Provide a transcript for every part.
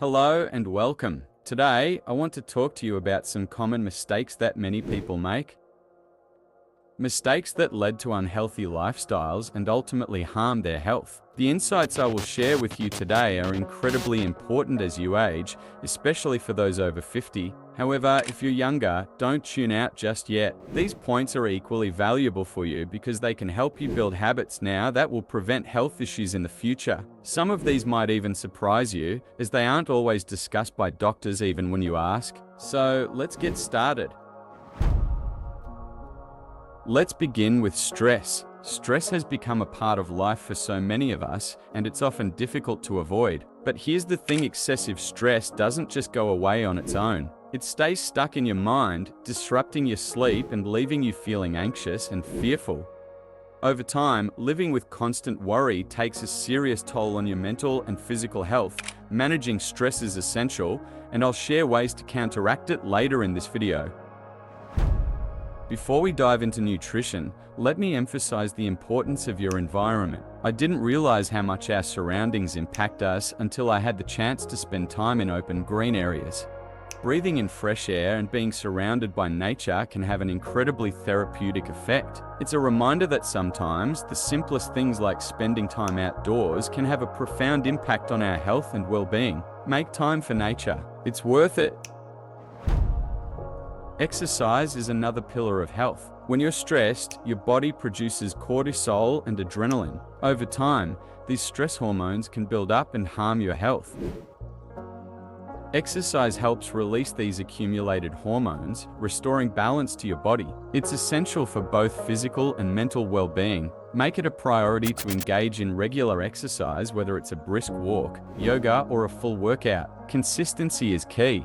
Hello and welcome. Today, I want to talk to you about some common mistakes that many people make. Mistakes that led to unhealthy lifestyles and ultimately harm their health. The insights I will share with you today are incredibly important as you age, especially for those over 50. However, if you're younger, don't tune out just yet. These points are equally valuable for you because they can help you build habits now that will prevent health issues in the future. Some of these might even surprise you, as they aren't always discussed by doctors even when you ask. So, let's get started. Let's begin with stress. Stress has become a part of life for so many of us, and it's often difficult to avoid. But here's the thing, excessive stress doesn't just go away on its own. It stays stuck in your mind, disrupting your sleep and leaving you feeling anxious and fearful. Over time, living with constant worry takes a serious toll on your mental and physical health. Managing stress is essential, and I'll share ways to counteract it later in this video. Before we dive into nutrition, let me emphasize the importance of your environment. I didn't realize how much our surroundings impact us until I had the chance to spend time in open green areas. Breathing in fresh air and being surrounded by nature can have an incredibly therapeutic effect. It's a reminder that sometimes the simplest things like spending time outdoors can have a profound impact on our health and well-being. Make time for nature. It's worth it. Exercise is another pillar of health. When you're stressed, your body produces cortisol and adrenaline. Over time, these stress hormones can build up and harm your health. Exercise helps release these accumulated hormones, restoring balance to your body. It's essential for both physical and mental well-being. Make it a priority to engage in regular exercise, whether it's a brisk walk, yoga, or a full workout. Consistency is key.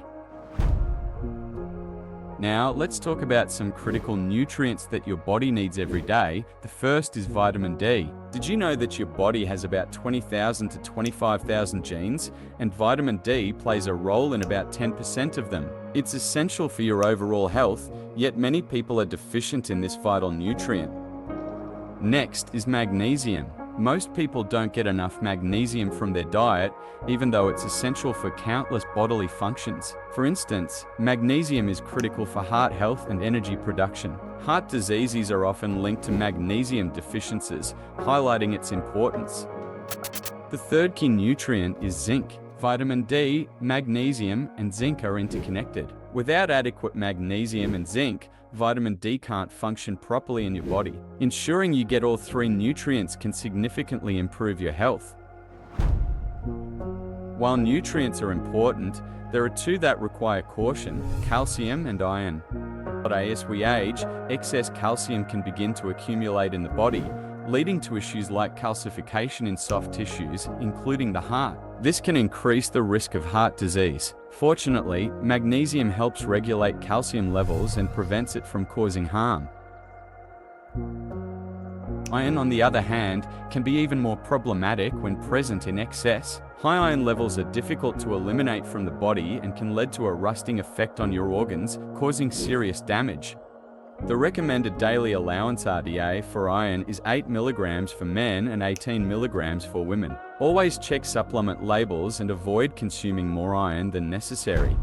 Now, let's talk about some critical nutrients that your body needs every day. The first is vitamin D. Did you know that your body has about 20,000 to 25,000 genes, and vitamin D plays a role in about 10% of them? It's essential for your overall health, yet many people are deficient in this vital nutrient. Next is magnesium. Most people don't get enough magnesium from their diet, even though it's essential for countless bodily functions. For instance, magnesium is critical for heart health and energy production. Heart diseases are often linked to magnesium deficiencies, highlighting its importance. The third key nutrient is zinc. Vitamin D, magnesium, and zinc are interconnected. Without adequate magnesium and zinc, vitamin D can't function properly in your body. Ensuring you get all three nutrients can significantly improve your health. While nutrients are important, there are two that require caution: calcium and iron. As we age, excess calcium can begin to accumulate in the body, leading to issues like calcification in soft tissues, including the heart. This can increase the risk of heart disease. Fortunately, magnesium helps regulate calcium levels and prevents it from causing harm. Iron, on the other hand, can be even more problematic when present in excess. High iron levels are difficult to eliminate from the body and can lead to a rusting effect on your organs, causing serious damage. The recommended daily allowance RDA for iron is 8 mg for men and 18 mg for women. Always check supplement labels and avoid consuming more iron than necessary.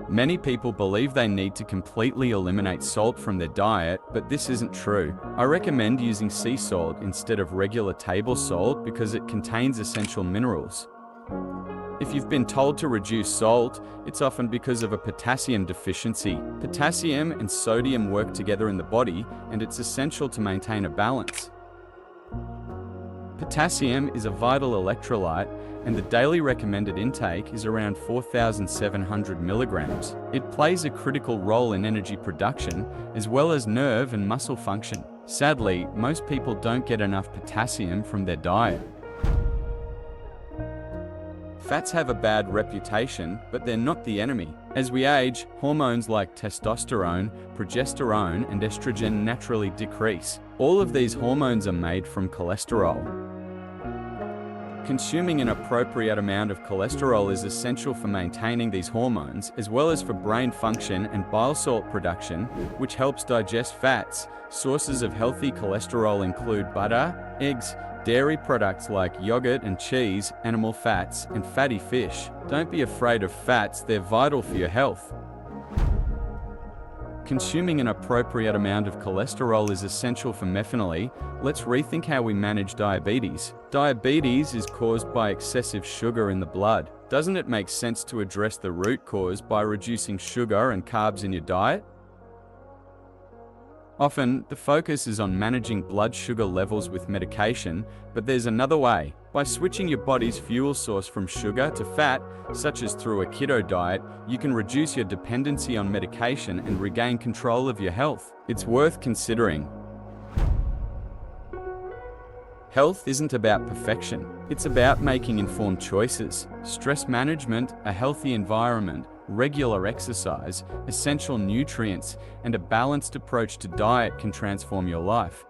Many people believe they need to completely eliminate salt from their diet, but this isn't true. I recommend using sea salt instead of regular table salt because it contains essential minerals. If you've been told to reduce salt, it's often because of a potassium deficiency. Potassium and sodium work together in the body, and it's essential to maintain a balance. Potassium is a vital electrolyte, and the daily recommended intake is around 4,700 milligrams. It plays a critical role in energy production, as well as nerve and muscle function. Sadly, most people don't get enough potassium from their diet. Fats have a bad reputation, but they're not the enemy. As we age, hormones like testosterone, progesterone, and estrogen naturally decrease. All of these hormones are made from cholesterol. Consuming an appropriate amount of cholesterol is essential for maintaining these hormones, as well as for brain function and bile salt production, which helps digest fats. Sources of healthy cholesterol include butter, eggs, Dairy products like yogurt and cheese, animal fats, and fatty fish. Don't be afraid of fats, they're vital for your health. Consuming an appropriate amount of cholesterol is essential for methanoly. Let's rethink how we manage diabetes. Diabetes is caused by excessive sugar in the blood. Doesn't it make sense to address the root cause by reducing sugar and carbs in your diet? Often, the focus is on managing blood sugar levels with medication, but there's another way. By switching your body's fuel source from sugar to fat, such as through a keto diet, you can reduce your dependency on medication and regain control of your health. It's worth considering. Health isn't about perfection. It's about making informed choices. Stress management, a healthy environment, regular exercise, essential nutrients, and a balanced approach to diet can transform your life.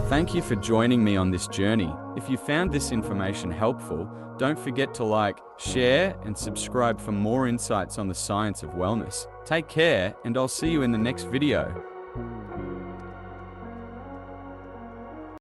Thank you for joining me on this journey. If you found this information helpful, don't forget to like, share, and subscribe for more insights on the science of wellness. Take care, and I'll see you in the next video.